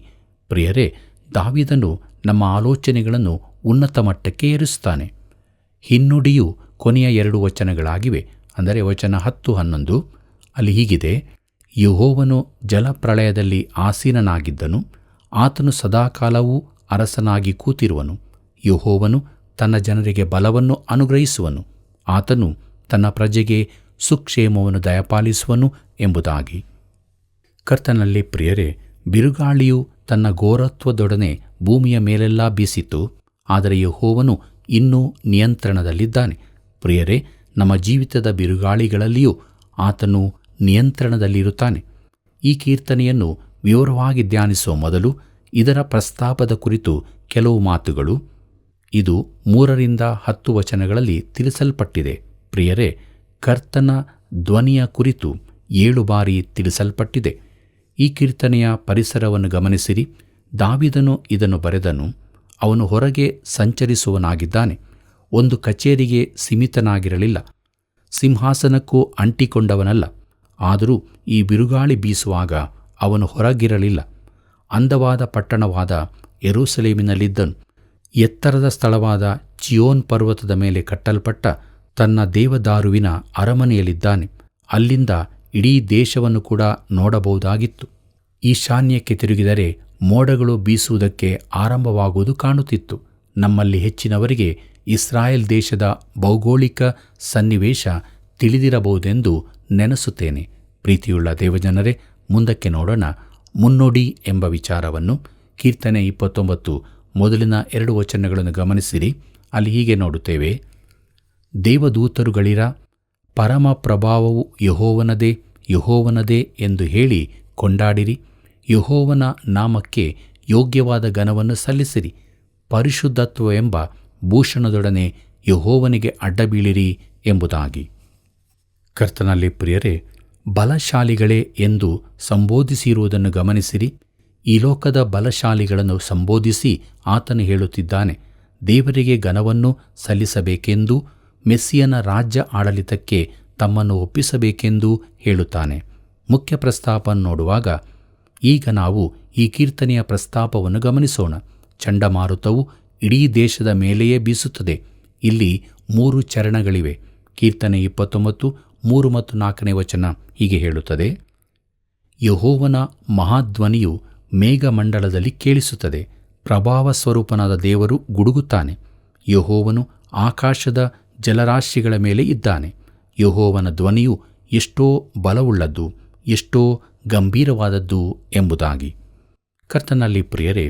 ಪ್ರಿಯರೇ, ದಾವೀದನು ನಮ್ಮ ಆಲೋಚನೆಗಳನ್ನು ಉನ್ನತ ಮಟ್ಟಕ್ಕೆ ಏರಿಸುತ್ತಾನೆ. ಹಿನ್ನುಡಿಯು ಕೊನೆಯ 2 ವಚನಗಳಾಗಿವೆ, ಅಂದರೆ ವಚನ 10-11. ಅಲ್ಲಿ ಹೀಗಿದೆ: ಯೆಹೋವನು ಜಲಪ್ರಳಯದಲ್ಲಿ ಆಸೀನನಾಗಿದ್ದನು, ಆತನು ಸದಾಕಾಲವೂ ಅರಸನಾಗಿ ಕೂತಿರುವನು. ಯೆಹೋವನು ತನ್ನ ಜನರಿಗೆ ಬಲವನ್ನು ಅನುಗ್ರಹಿಸುವನು, ಆತನು ತನ್ನ ಪ್ರಜೆಗೆ ಸುಕ್ಷೇಮವನ್ನು ದಯಪಾಲಿಸುವನು ಎಂಬುದಾಗಿ. ಕರ್ತನಲ್ಲಿ ಪ್ರಿಯರೇ, ಬಿರುಗಾಳಿಯು ತನ್ನ ಘೋರತ್ವದೊಡನೆ ಭೂಮಿಯ ಮೇಲೆಲ್ಲ ಬೀಸಿತು, ಆದರೆ ಯೆಹೋವನು ಇನ್ನೂ ನಿಯಂತ್ರಣದಲ್ಲಿದ್ದಾನೆ. ಪ್ರಿಯರೇ, ನಮ್ಮ ಜೀವಿತದ ಬಿರುಗಾಳಿಗಳಲ್ಲಿಯೂ ಆತನು ನಿಯಂತ್ರಣದಲ್ಲಿರುತ್ತಾನೆ. ಈ ಕೀರ್ತನೆಯನ್ನು ವಿವರವಾಗಿ ಧ್ಯಾನಿಸುವ ಮೊದಲು ಇದರ ಪ್ರಸ್ತಾಪದ ಕುರಿತು ಕೆಲವು ಮಾತುಗಳು. ಇದು 3-10 ವಚನಗಳಲ್ಲಿ ತಿಳಿಸಲ್ಪಟ್ಟಿದೆ. ಪ್ರಿಯರೇ, ಕರ್ತನ ಧ್ವನಿಯ ಕುರಿತು 7 ಬಾರಿ ತಿಳಿಸಲ್ಪಟ್ಟಿದೆ. ಈ ಕೀರ್ತನೆಯ ಪರಿಸರವನ್ನು ಗಮನಿಸಿರಿ. ದಾವೀದನು ಇದನ್ನು ಬರೆದನು. ಅವನು ಹೊರಗೆ ಸಂಚರಿಸುವನಾಗಿದ್ದಾನೆ. ಒಂದು ಕಚೇರಿಗೆ ಸೀಮಿತನಾಗಿರಲಿಲ್ಲ, ಸಿಂಹಾಸನಕ್ಕೂ ಅಂಟಿಕೊಂಡವನಲ್ಲ. ಆದರೂ ಈ ಬಿರುಗಾಳಿ ಬೀಸುವಾಗ ಅವನು ಹೊರಗಿರಲಿಲ್ಲ. ಅಂದವಾದ ಪಟ್ಟಣವಾದ ಯೆರೂಸಲೇಮಿನಲ್ಲಿದ್ದನು. ಎತ್ತರದ ಸ್ಥಳವಾದ ಚಿಯೋನ್ ಪರ್ವತದ ಮೇಲೆ ಕಟ್ಟಲ್ಪಟ್ಟ ತನ್ನ ದೇವದಾರುವಿನ ಅರಮನೆಯಲ್ಲಿದ್ದಾನೆ. ಅಲ್ಲಿಂದ ಇಡೀ ದೇಶವನ್ನು ಕೂಡ ನೋಡಬಹುದಾಗಿತ್ತು. ಈಶಾನ್ಯಕ್ಕೆ ತಿರುಗಿದರೆ ಮೋಡಗಳು ಬೀಸುವುದಕ್ಕೆ ಆರಂಭವಾಗುವುದು ಕಾಣುತ್ತಿತ್ತು. ನಮ್ಮಲ್ಲಿ ಹೆಚ್ಚಿನವರಿಗೆ ಇಸ್ರಾಯೇಲ್ ದೇಶದ ಭೌಗೋಳಿಕ ಸನ್ನಿವೇಶ ತಿಳಿದಿರಬಹುದೆಂದು ನೆನೆಸುತ್ತೇನೆ. ಪ್ರೀತಿಯುಳ್ಳ ದೇವಜನರೇ, ಮುಂದಕ್ಕೆ ನೋಡೋಣ. ಮುನ್ನುಡಿ ಎಂಬ ವಿಚಾರವನ್ನು ಕೀರ್ತನೆ 29 ಮೊದಲಿನ 2 ವಚನಗಳನ್ನು ಗಮನಿಸಿರಿ. ಅಲ್ಲಿ ಹೀಗೆ ನೋಡುತ್ತೇವೆ: ದೇವದೂತರುಗಳಿರ ಪರಮ ಪ್ರಭಾವವು ಯೆಹೋವನದೇ, ಯೆಹೋವನದೇ ಎಂದು ಹೇಳಿ ಕೊಂಡಾಡಿರಿ. ಯೆಹೋವನ ನಾಮಕ್ಕೆ ಯೋಗ್ಯವಾದ ಘನವನ್ನು ಸಲ್ಲಿಸಿರಿ. ಪರಿಶುದ್ಧತ್ವವೆಂಬ ಭೂಷಣದೊಡನೆ ಯೆಹೋವನಿಗೆ ಅಡ್ಡಬೀಳಿರಿ ಎಂಬುದಾಗಿ. ಕರ್ತನಲ್ಲಿ ಪ್ರಿಯರೇ, ಬಲಶಾಲಿಗಳೇ ಎಂದು ಸಂಬೋಧಿಸಿರುವುದನ್ನು ಗಮನಿಸಿರಿ. ಈ ಲೋಕದ ಬಲಶಾಲಿಗಳನ್ನು ಸಂಬೋಧಿಸಿ ಆತನು ಹೇಳುತ್ತಿದ್ದಾನೆ, ದೇವರಿಗೆ ಘನವನ್ನು ಸಲ್ಲಿಸಬೇಕೆಂದು, ಮೆಸ್ಸಿಯನ ರಾಜ್ಯ ಆಡಳಿತಕ್ಕೆ ತಮ್ಮನ್ನು ಒಪ್ಪಿಸಬೇಕೆಂದು ಹೇಳುತ್ತಾನೆ. ಮುಖ್ಯ ಪ್ರಸ್ತಾಪ ನೋಡುವಾಗ ಈಗ ನಾವು ಈ ಕೀರ್ತನೆಯ ಪ್ರಸ್ತಾಪವನ್ನು ಗಮನಿಸೋಣ. ಚಂಡಮಾರುತವು ಇಡೀ ದೇಶದ ಮೇಲೆಯೇ ಬೀಸುತ್ತದೆ. ಇಲ್ಲಿ 3 ಚರಣಗಳಿವೆ. ಕೀರ್ತನೆ 29 3 ಮತ್ತು 4ನೇ ವಚನ ಹೀಗೆ ಹೇಳುತ್ತದೆ: ಯೆಹೋವನ ಮಹಾಧ್ವನಿಯು ಮೇಘಮಂಡಲದಲ್ಲಿ ಕೇಳಿಸುತ್ತದೆ. ಪ್ರಭಾವ ಸ್ವರೂಪನಾದ ದೇವರು ಗುಡುಗುತ್ತಾನೆ. ಯೆಹೋವನು ಆಕಾಶದ ಜಲರಾಶಿಗಳ ಮೇಲೆ ಇದ್ದಾನೆ. ಯೆಹೋವನ ಧ್ವನಿಯು ಎಷ್ಟೋ ಬಲವುಳ್ಳದ್ದು, ಎಷ್ಟೋ ಗಂಭೀರವಾದದ್ದು ಎಂಬುದಾಗಿ. ಕರ್ತನಲ್ಲಿ ಪ್ರಿಯರೇ,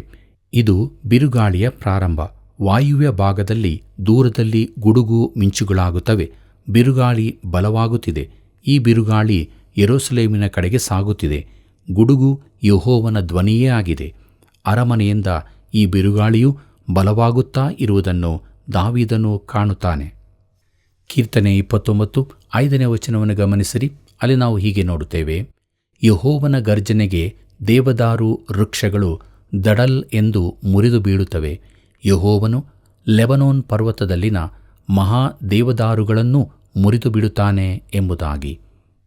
ಇದು ಬಿರುಗಾಳಿಯ ಪ್ರಾರಂಭ. ವಾಯುವ್ಯ ಭಾಗದಲ್ಲಿ ದೂರದಲ್ಲಿ ಗುಡುಗು ಮಿಂಚುಗಳಾಗುತ್ತವೆ. ಬಿರುಗಾಳಿ ಬಲವಾಗುತ್ತಿದೆ. ಈ ಬಿರುಗಾಳಿ ಯೆರೂಸಲೇಮಿನ ಕಡೆಗೆ ಸಾಗುತ್ತಿದೆ. ಗುಡುಗು ಯೆಹೋವನ ಧ್ವನಿಯೇ ಆಗಿದೆ. ಅರಮನೆಯಿಂದ ಈ ಬಿರುಗಾಳಿಯು ಬಲವಾಗುತ್ತಾ ಇರುವುದನ್ನು ದಾವೀದನು ಕಾಣುತ್ತಾನೆ. ಕೀರ್ತನೆ 29 5ನೇ ವಚನವನ್ನು ಗಮನಿಸಿರಿ. ಅಲ್ಲಿ ನಾವು ಹೀಗೆ ನೋಡುತ್ತೇವೆ: ಯೆಹೋವನ ಗರ್ಜನೆಗೆ ದೇವದಾರು ವೃಕ್ಷಗಳು ದಡಲ್ ಎಂದು ಮುರಿದು ಬೀಳುತ್ತವೆ. ಯೆಹೋವನು ಲೆಬನೋನ್ ಪರ್ವತದಲ್ಲಿನ ಮಹಾ ದೇವದಾರುಗಳನ್ನು ಮುರಿದು ಬಿಡುತ್ತಾನೆ ಎಂಬುದಾಗಿ.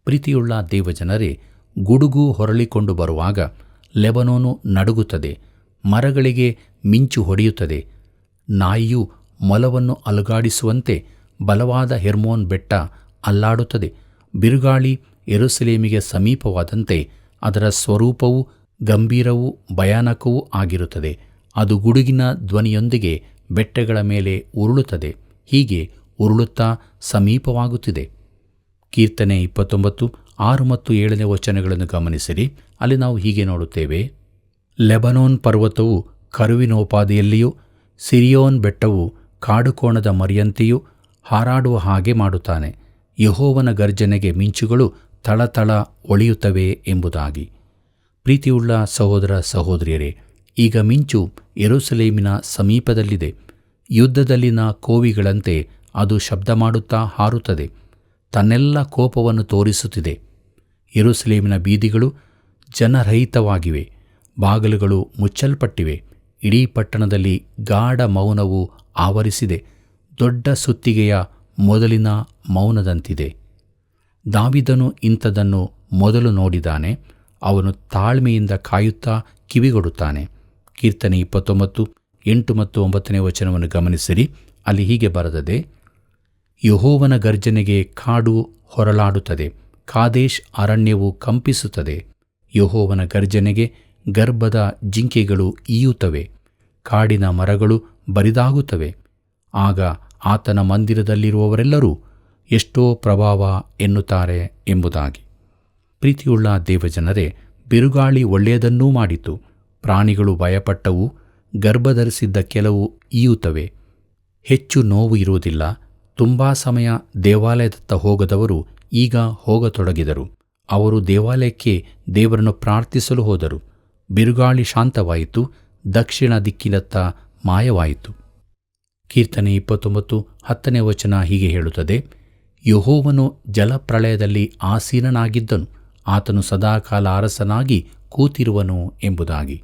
ಪ್ರೀತಿಯುಳ್ಳ ದೇವಜನರೇ, ಗುಡುಗು ಹೊರಳಿಕೊಂಡು ಬರುವಾಗ ಲೆಬನೋನು ನಡುಗುತ್ತದೆ. ಮರಗಳಿಗೆ ಮಿಂಚು ಹೊಡೆಯುತ್ತದೆ. ನಾಯಿಯು ಮೊಲವನ್ನು ಅಲುಗಾಡಿಸುವಂತೆ ಬಲವಾದ ಹೆರ್ಮೋನ್ ಬೆಟ್ಟ ಅಲ್ಲಾಡುತ್ತದೆ. ಬಿರುಗಾಳಿ ಯೆರೂಸಲೇಮಿಗೆ ಸಮೀಪವಾದಂತೆ ಅದರ ಸ್ವರೂಪವು ಗಂಭೀರವೂ ಭಯಾನಕವೂ ಆಗಿರುತ್ತದೆ. ಅದು ಗುಡುಗಿನ ಧ್ವನಿಯೊಂದಿಗೆ ಬೆಟ್ಟಗಳ ಮೇಲೆ ಉರುಳುತ್ತದೆ. ಹೀಗೆ ಉರುಳುತ್ತಾ ಸಮೀಪವಾಗುತ್ತಿದೆ. ಕೀರ್ತನೆ 29 6 ಮತ್ತು 7ನೇ ವಚನಗಳನ್ನು ಗಮನಿಸಿರಿ. ಅಲ್ಲಿ ನಾವು ಹೀಗೆ ನೋಡುತ್ತೇವೆ: ಲೆಬನೋನ್ ಪರ್ವತವು ಕರುವಿನೋಪಾದಿಯಲ್ಲಿಯೂ, ಸಿರಿಯೋನ್ ಬೆಟ್ಟವು ಕಾಡುಕೋಣದ ಮರಿಯಂತೆಯೂ ಹಾರಾಡುವ ಹಾಗೆ ಮಾಡುತ್ತಾನೆ. ಯೆಹೋವನ ಗರ್ಜನೆಗೆ ಮಿಂಚುಗಳು ಥಳಥಳ ಒಳೆಯುತ್ತವೆ ಎಂಬುದಾಗಿ. ಪ್ರೀತಿಯುಳ್ಳ ಸಹೋದರ ಸಹೋದರಿಯರೇ, ಈಗ ಮಿಂಚು ಯೆರೂಸಲೇಮಿನ ಸಮೀಪದಲ್ಲಿದೆ. ಯುದ್ಧದಲ್ಲಿನ ಕೋವಿಗಳಂತೆ ಅದು ಶಬ್ದ ಮಾಡುತ್ತಾ ಹಾರುತ್ತದೆ. ತನ್ನೆಲ್ಲ ಕೋಪವನ್ನು ತೋರಿಸುತ್ತಿದೆ. ಯೆರೂಸಲೇಮಿನ ಬೀದಿಗಳು ಜನರಹಿತವಾಗಿವೆ. ಬಾಗಿಲುಗಳು ಮುಚ್ಚಲ್ಪಟ್ಟಿವೆ. ಇಡೀ ಪಟ್ಟಣದಲ್ಲಿ ಗಾಢ ಮೌನವು ಆವರಿಸಿದೆ. ದೊಡ್ಡ ಸುತ್ತಿಗೆಯ ಮೊದಲಿನ ಮೌನದಂತಿದೆ. ದಾವೀದನು ಇಂಥದನ್ನು ಮೊದಲು ನೋಡಿದ್ದಾನೆ. ಅವನು ತಾಳ್ಮೆಯಿಂದ ಕಾಯುತ್ತಾ ಕಿವಿಗೊಡುತ್ತಾನೆ. ಕೀರ್ತನೆ 29 8 ಮತ್ತು 9ನೇ ವಚನವನ್ನು ಗಮನಿಸಿರಿ. ಅಲ್ಲಿ ಹೀಗೆ ಬರೆದದೆ: ಯೆಹೋವನ ಗರ್ಜನೆಗೆ ಕಾಡು ಹೊರಳಾಡುತ್ತದೆ, ಕಾದೇಶ್ ಅರಣ್ಯವು ಕಂಪಿಸುತ್ತದೆ. ಯೆಹೋವನ ಗರ್ಜನೆಗೆ ಗರ್ಭದ ಜಿಂಕೆಗಳು ಈಯುತ್ತವೆ, ಕಾಡಿನ ಮರಗಳು ಬರಿದಾಗುತ್ತವೆ. ಆಗ ಆತನ ಮಂದಿರದಲ್ಲಿರುವವರೆಲ್ಲರೂ ಎಷ್ಟೋ ಪ್ರಭಾವ ಎನ್ನುತ್ತಾರೆ ಎಂಬುದಾಗಿ. ಪ್ರೀತಿಯುಳ್ಳ ದೇವಜನರೇ, ಬಿರುಗಾಳಿ ಒಳ್ಳೆಯದನ್ನೂ ಮಾಡಿತು. ಪ್ರಾಣಿಗಳು ಭಯಪಟ್ಟವು. ಗರ್ಭಧರಿಸಿದ್ದ ಕೆಲವು ಈಯುತ್ತವೆ. ಹೆಚ್ಚು ನೋವು ಇರುವುದಿಲ್ಲ. ತುಂಬಾ ಸಮಯ ದೇವಾಲಯದತ್ತ ಹೋಗದವರು ಈಗ ಹೋಗತೊಡಗಿದರು. ಅವರು ದೇವಾಲಯಕ್ಕೆ ದೇವರನ್ನು ಪ್ರಾರ್ಥಿಸಲು ಹೋದರು. ಬಿರುಗಾಳಿ ಶಾಂತವಾಯಿತು. ದಕ್ಷಿಣ ದಿಕ್ಕಿನತ್ತ ಮಾಯವಾಯಿತು. ಕೀರ್ತನೆ 29 10ನೇ ವಚನ ಹೀಗೆ ಹೇಳುತ್ತದೆ: ಯೆಹೋವನು ಜಲಪ್ರಳಯದಲ್ಲಿ ಆಸೀನನಾಗಿದ್ದನು, ಆತನು ಸದಾಕಾಲ ಅರಸನಾಗಿ ಕೂತಿರುವನು ಎಂಬುದಾಗಿ.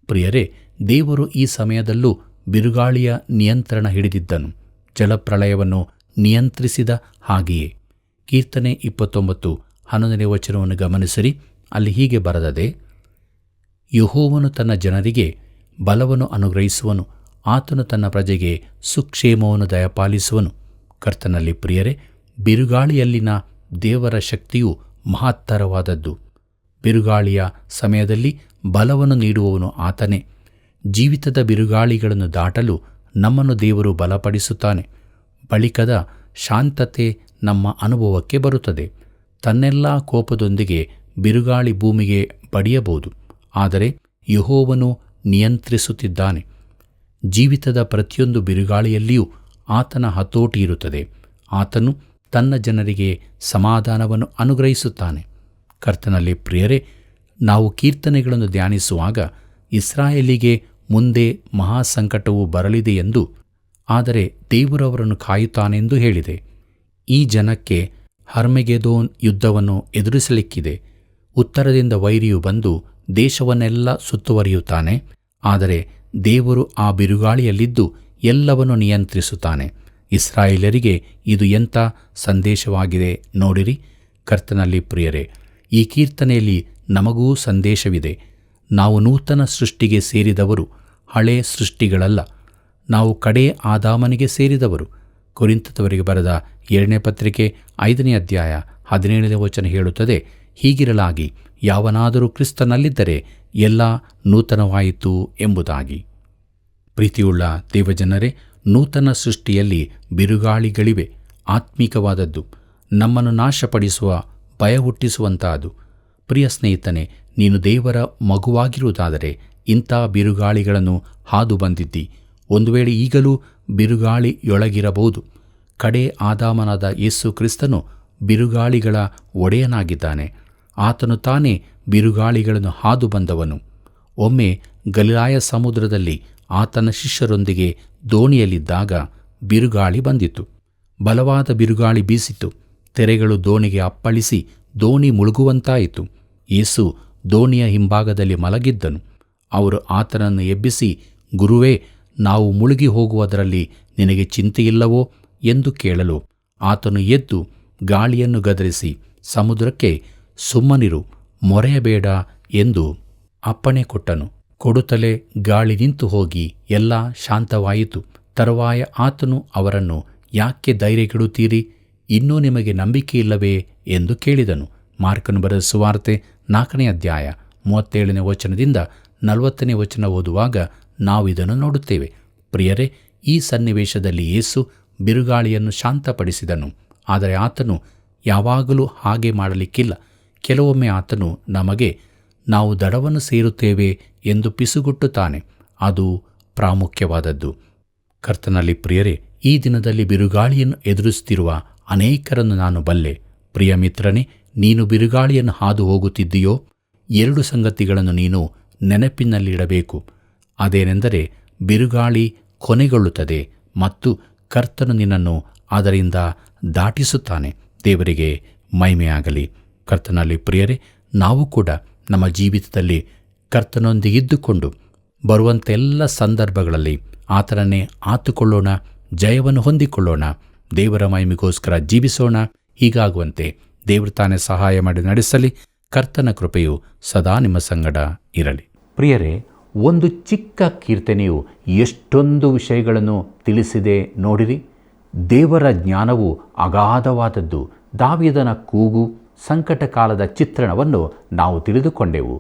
ಪ್ರಿಯರೇ, ದೇವರು ಈ ಸಮಯದಲ್ಲೂ ಬಿರುಗಾಳಿಯ ನಿಯಂತ್ರಣ ಹಿಡಿದಿದ್ದನು. ಜಲಪ್ರಳಯವನ್ನು ನಿಯಂತ್ರಿಸಿದ ಹಾಗೆಯೇ. ಕೀರ್ತನೆ 29 11ನೇ ವಚನವನ್ನು ಗಮನಿಸಿರಿ. ಅಲ್ಲಿ ಹೀಗೆ ಬರೆದದೆ: ಯೆಹೋವನು ತನ್ನ ಜನರಿಗೆ ಬಲವನ್ನು ಅನುಗ್ರಹಿಸುವನು, ಆತನು ತನ್ನ ಪ್ರಜೆಗೆ ಸುಕ್ಷೇಮವನ್ನು ದಯಪಾಲಿಸುವನು. ಕರ್ತನಲ್ಲಿ ಪ್ರಿಯರೇ, ಬಿರುಗಾಳಿಯಲ್ಲಿನ ದೇವರ ಶಕ್ತಿಯು ಮಹತ್ತರವಾದದ್ದು. ಬಿರುಗಾಳಿಯ ಸಮಯದಲ್ಲಿ ಬಲವನ್ನು ನೀಡುವವನು ಆತನೇ. ಜೀವಿತದ ಬಿರುಗಾಳಿಗಳನ್ನು ದಾಟಲು ನಮ್ಮನ್ನು ದೇವರು ಬಲಪಡಿಸುತ್ತಾನೆ. ಬಳಿಕದ ಶಾಂತತೆ ನಮ್ಮ ಅನುಭವಕ್ಕೆ ಬರುತ್ತದೆ. ತನ್ನೆಲ್ಲ ಕೋಪದೊಂದಿಗೆ ಬಿರುಗಾಳಿ ಭೂಮಿಗೆ ಬಡಿಯಬಹುದು, ಆದರೆ ಯೆಹೋವನು ನಿಯಂತ್ರಿಸುತ್ತಿದ್ದಾನೆ. ಜೀವಿತದ ಪ್ರತಿಯೊಂದು ಬಿರುಗಾಳಿಯಲ್ಲಿಯೂ ಆತನ ಹತೋಟಿ ಇರುತ್ತದೆ. ಆತನು ತನ್ನ ಜನರಿಗೆ ಸಮಾಧಾನವನ್ನು ಅನುಗ್ರಹಿಸುತ್ತಾನೆ. ಕರ್ತನಲ್ಲಿ ಪ್ರಿಯರೇ, ನಾವು ಕೀರ್ತನೆಗಳನ್ನು ಧ್ಯಾನಿಸುವಾಗ ಇಸ್ರಾಯೇಲಿಗೆ ಮುಂದೆ ಮಹಾಸಂಕಟವು ಬರಲಿದೆ ಎಂದು, ಆದರೆ ದೇವರು ಅವರನ್ನು ಕಾಯುತ್ತಾನೆಂದು ಹೇಳಿದೆ. ಈ ಜನಕ್ಕೆ ಹರ್ಮೆಗೆದೋನ್ ಯುದ್ಧವನ್ನು ಎದುರಿಸಲಿಕ್ಕಿದೆ. ಉತ್ತರದಿಂದ ವೈರಿಯು ಬಂದು ದೇಶವನ್ನೆಲ್ಲ ಸುತ್ತುವರಿಯುತ್ತಾನೆ, ಆದರೆ ದೇವರು ಆ ಬಿರುಗಾಳಿಯಲ್ಲಿದ್ದು ಎಲ್ಲವನ್ನು ನಿಯಂತ್ರಿಸುತ್ತಾನೆ. ಇಸ್ರಾಯೇಲರಿಗೆ ಇದು ಎಂಥ ಸಂದೇಶವಾಗಿದೆ ನೋಡಿರಿ. ಕರ್ತನಲ್ಲಿ ಪ್ರಿಯರೇ, ಈ ಕೀರ್ತನೆಯಲ್ಲಿ ನಮಗೂ ಸಂದೇಶವಿದೆ. ನಾವು ನೂತನ ಸೃಷ್ಟಿಗೆ ಸೇರಿದವರು, ಹಳೇ ಸೃಷ್ಟಿಗಳಲ್ಲ. ನಾವು ಕಡೇ ಆದಾಮನಿಗೆ ಸೇರಿದವರು. ಕೊರಿಂಥದವರಿಗೆ ಬರೆದ 2ನೇ ಪತ್ರಿಕೆ 5ನೇ ಅಧ್ಯಾಯ 17ನೇ ವಚನ ಹೇಳುತ್ತದೆ, ಹೀಗಿರಲಾಗಿ ಯಾವನಾದರೂ ಕ್ರಿಸ್ತನಲ್ಲಿದ್ದರೆ ಎಲ್ಲ ನೂತನವಾಯಿತು ಎಂಬುದಾಗಿ. ಪ್ರೀತಿಯುಳ್ಳ ದೇವಜನರೇ, ನೂತನ ಸೃಷ್ಟಿಯಲ್ಲಿ ಬಿರುಗಾಳಿಗಳಿವೆ. ಆತ್ಮಿಕವಾದದ್ದು, ನಮ್ಮನ್ನು ನಾಶಪಡಿಸುವ, ಭಯ ಹುಟ್ಟಿಸುವಂತಹದ್ದು. ಪ್ರಿಯ ಸ್ನೇಹಿತನೇ, ನೀನು ದೇವರ ಮಗುವಾಗಿರುವುದಾದರೆ ಇಂಥ ಬಿರುಗಾಳಿಗಳನ್ನು ಹಾದು ಬಂದಿದ್ದಿ. ಒಂದು ವೇಳೆ ಈಗಲೂ ಬಿರುಗಾಳಿಯೊಳಗಿರಬಹುದು. ಕಡೇ ಆದಾಮನಾದ ಯೇಸು ಕ್ರಿಸ್ತನು ಬಿರುಗಾಳಿಗಳ ಒಡೆಯನಾಗಿದ್ದಾನೆ. ಆತನು ತಾನೇ ಬಿರುಗಾಳಿಗಳನ್ನು ಹಾದು ಬಂದವನು. ಒಮ್ಮೆ ಗಲಿಲಾಯ ಸಮುದ್ರದಲ್ಲಿ ಆತನ ಶಿಷ್ಯರೊಂದಿಗೆ ದೋಣಿಯಲ್ಲಿದ್ದಾಗ ಬಿರುಗಾಳಿ ಬಂದಿತು. ಬಲವಾದ ಬಿರುಗಾಳಿ ಬೀಸಿತು. ತೆರೆಗಳು ದೋಣಿಗೆ ಅಪ್ಪಳಿಸಿ ದೋಣಿ ಮುಳುಗುವಂತಾಯಿತು. ಯೇಸು ದೋಣಿಯ ಹಿಂಭಾಗದಲ್ಲಿ ಮಲಗಿದ್ದನು. ಅವರು ಆತನನ್ನು ಎಬ್ಬಿಸಿ, ಗುರುವೇ, ನಾವು ಮುಳುಗಿ ಹೋಗುವುದರಲ್ಲಿ ನಿನಗೆ ಚಿಂತೆಯಿಲ್ಲವೋ ಎಂದು ಕೇಳಲು, ಆತನು ಎದ್ದು ಗಾಳಿಯನ್ನು ಗದರಿಸಿ ಸಮುದ್ರಕ್ಕೆ, ಸುಮ್ಮನಿರು, ಮೊರೆಯಬೇಡ ಎಂದು ಅಪ್ಪಣೆ ಕೊಟ್ಟನು. ಕೊಡುತ್ತಲೇ ಗಾಳಿ ನಿಂತು ಹೋಗಿ ಎಲ್ಲ ಶಾಂತವಾಯಿತು. ತರುವಾಯ ಆತನು ಅವರನ್ನು, ಯಾಕೆ ಧೈರ್ಯಗೆಡುತ್ತೀರಿ? ಇನ್ನೂ ನಿಮಗೆ ನಂಬಿಕೆಯಿಲ್ಲವೇ ಎಂದು ಕೇಳಿದನು. ಮಾರ್ಕನು ಬರೆದ ಸುವಾರ್ತೆ 4ನೇ ಅಧ್ಯಾಯ 37ನೇ ವಚನದಿಂದ 40ನೇ ವಚನ ಓದುವಾಗ ನಾವು ಇದನ್ನು ನೋಡುತ್ತೇವೆ. ಪ್ರಿಯರೇ, ಈ ಸನ್ನಿವೇಶದಲ್ಲಿ ಯೇಸು ಬಿರುಗಾಳಿಯನ್ನು ಶಾಂತಪಡಿಸಿದನು. ಆದರೆ ಆತನು ಯಾವಾಗಲೂ ಹಾಗೆ ಮಾಡಲಿಕ್ಕಿಲ್ಲ. ಕೆಲವೊಮ್ಮೆ ಆತನು ನಮಗೆ, ನಾವು ದಡವನ್ನು ಸೇರುತ್ತೇವೆ ಎಂದು ಪಿಸುಗುಟ್ಟುತ್ತಾನೆ. ಅದು ಪ್ರಾಮುಖ್ಯವಾದದ್ದು. ಕರ್ತನಲ್ಲಿ ಪ್ರಿಯರೇ, ಈ ದಿನದಲ್ಲಿ ಬಿರುಗಾಳಿಯನ್ನು ಎದುರಿಸುತ್ತಿರುವ ಅನೇಕರನ್ನು ನಾನು ಬಲ್ಲೆ. ಪ್ರಿಯ ಮಿತ್ರನೇ, ನೀನು ಬಿರುಗಾಳಿಯನ್ನು ಹಾದು ಹೋಗುತ್ತಿದ್ದೀಯೋ? 2 ಸಂಗತಿಗಳನ್ನು ನೀನು ನೆನಪಿನಲ್ಲಿಡಬೇಕು. ಅದೇನೆಂದರೆ, ಬಿರುಗಾಳಿ ಕೊನೆಗೊಳ್ಳುತ್ತದೆ ಮತ್ತು ಕರ್ತನು ನಿನ್ನನ್ನು ಅದರಿಂದ ದಾಟಿಸುತ್ತಾನೆ. ದೇವರಿಗೆ ಮಹಿಮೆಯಾಗಲಿ. ಕರ್ತನಲ್ಲಿ ಪ್ರಿಯರೇ, ನಾವು ಕೂಡ ನಮ್ಮ ಜೀವಿತದಲ್ಲಿ ಕರ್ತನೊಂದಿಗಿದ್ದುಕೊಂಡು ಬರುವಂತೆಲ್ಲ ಸಂದರ್ಭಗಳಲ್ಲಿ ಆತನನ್ನೇ ಆತುಕೊಳ್ಳೋಣ, ಜಯವನ್ನು ಹೊಂದಿಕೊಳ್ಳೋಣ, ದೇವರ ಮಹಿಮೆಗೋಸ್ಕರ ಜೀವಿಸೋಣ. ಹೀಗಾಗುವಂತೆ ದೇವರು ತಾನೇ ಸಹಾಯ ಮಾಡಿ ನಡೆಸಲಿ. ಕರ್ತನ ಕೃಪೆಯು ಸದಾ ನಿಮ್ಮ ಸಂಗಡ ಇರಲಿ. ಪ್ರಿಯರೇ, ಒಂದು ಚಿಕ್ಕ ಕೀರ್ತನೆಯು ಎಷ್ಟೊಂದು ವಿಷಯಗಳನ್ನು ತಿಳಿಸಿದೆ ನೋಡಿರಿ. ದೇವರ ಜ್ಞಾನವು ಅಗಾಧವಾದದ್ದು. ದಾವೀದನ ಕೂಗು, ಸಂಕಟ ಕಾಲದ ಚಿತ್ರಣವನ್ನು ನಾವು ತಿಳಿದುಕೊಂಡೆವು.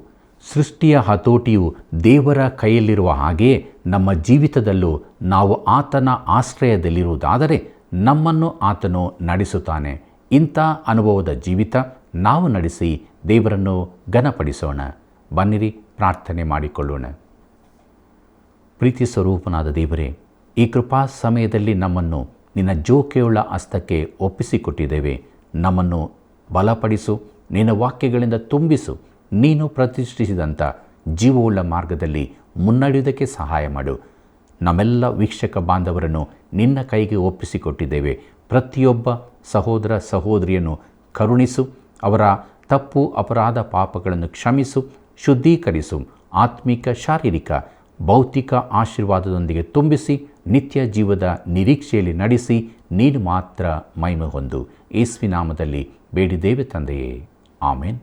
ಸೃಷ್ಟಿಯ ಹತೋಟಿಯು ದೇವರ ಕೈಯಲ್ಲಿರುವ ಹಾಗೆಯೇ ನಮ್ಮ ಜೀವಿತದಲ್ಲೂ ನಾವು ಆತನ ಆಶ್ರಯದಲ್ಲಿರುವುದಾದರೆ ನಮ್ಮನ್ನು ಆತನು ನಡೆಸುತ್ತಾನೆ. ಇಂಥ ಅನುಭವದ ಜೀವಿತ ನಾವು ನಡೆಸಿ ದೇವರನ್ನು ಘನಪಡಿಸೋಣ. ಬನ್ನಿರಿ, ಪ್ರಾರ್ಥನೆ ಮಾಡಿಕೊಳ್ಳೋಣ. ಪ್ರೀತಿ ಸ್ವರೂಪನಾದ ದೇವರೇ, ಈ ಕೃಪಾ ಸಮಯದಲ್ಲಿ ನಮ್ಮನ್ನು ನಿನ್ನ ಜೋಕೆಯುಳ್ಳ ಹಸ್ತಕ್ಕೆ ಒಪ್ಪಿಸಿಕೊಟ್ಟಿದ್ದೇವೆ. ನಮ್ಮನ್ನು ಬಲಪಡಿಸು, ನಿನ್ನ ವಾಕ್ಯಗಳಿಂದ ತುಂಬಿಸು. ನೀನು ಪ್ರತಿಷ್ಠಿಸಿದಂಥ ಜೀವವುಳ್ಳ ಮಾರ್ಗದಲ್ಲಿ ಮುನ್ನಡೆಯುವುದಕ್ಕೆ ಸಹಾಯ ಮಾಡು. ನಮ್ಮೆಲ್ಲ ವೀಕ್ಷಕ ಬಾಂಧವರನ್ನು ನಿನ್ನ ಕೈಗೆ ಒಪ್ಪಿಸಿಕೊಟ್ಟಿದ್ದೇವೆ. ಪ್ರತಿಯೊಬ್ಬ ಸಹೋದರ ಸಹೋದರಿಯನ್ನು ಕರುಣಿಸು. ಅವರ ತಪ್ಪು ಅಪರಾಧ ಪಾಪಗಳನ್ನು ಕ್ಷಮಿಸು, ಶುದ್ಧೀಕರಿಸು. ಆತ್ಮಿಕ, ಶಾರೀರಿಕ, ಭೌತಿಕ ಆಶೀರ್ವಾದದೊಂದಿಗೆ ತುಂಬಿಸಿ ನಿತ್ಯ ಜೀವದ ನಿರೀಕ್ಷೆಯಲ್ಲಿ ನಡೆಸಿ ನೀನು ಮಾತ್ರ ಮಹಿಮೆ ಹೊಂದು. ಯೇಸುವಿನ ನಾಮದಲ್ಲಿ ಬೇಡಿದ್ದೇವೆ ತಂದೆಯೇ, ಆಮೇನ್.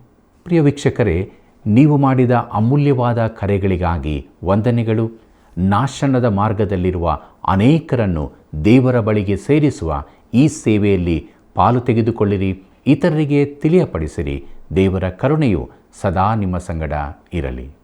ಪ್ರಿಯ ವೀಕ್ಷಕರೇ, ನೀವು ಮಾಡಿದ ಅಮೂಲ್ಯವಾದ ಕರೆಗಳಿಗಾಗಿ ವಂದನೆಗಳು. ನಾಶನದ ಮಾರ್ಗದಲ್ಲಿರುವ ಅನೇಕರನ್ನು ದೇವರ ಬಳಿಗೆ ಸೇರಿಸುವ ಈ ಸೇವೆಯಲ್ಲಿ ಪಾಲು ತೆಗೆದುಕೊಳ್ಳಿರಿ. ಇತರರಿಗೆ ತಿಳಿಯಪಡಿಸಿರಿ. ದೇವರ ಕರುಣೆಯು ಸದಾ ನಿಮ್ಮ ಸಂಗಡ ಇರಲಿ.